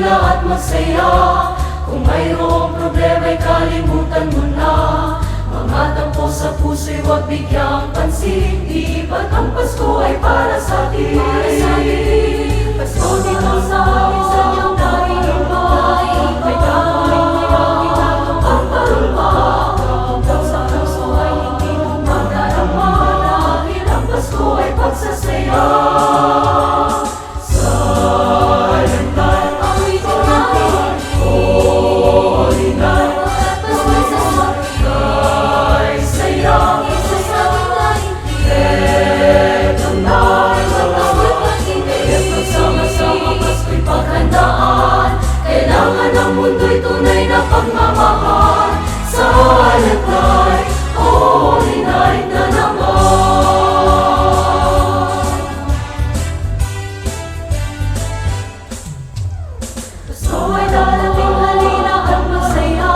At masaya. Kung mayroong problema'y kalimutan mo na. Mga tampo sa puso'y huwag bigyang pansin. Iba't ang Pasko ay para sa atin. Pasko dito sa amin sa iyong bahay. May gagawin ngayon ginagawa ang parulma. Hanggang sa puso ay hindi mo madarama. Dahil ang Pasko ay pagsasaya. Kailangan ng mundo'y tunay na pagmamahal. Sa alay, Holy Night na naman. Pasko ay darating, halina at masaya.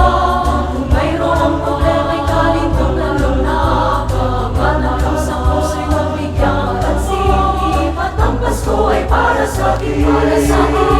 Kung mayroong problema'y kalimutan mo na. Pagkaman lang sa puso'y huwag bigyang pansin. Iba't ang Pasko ay para sa atin.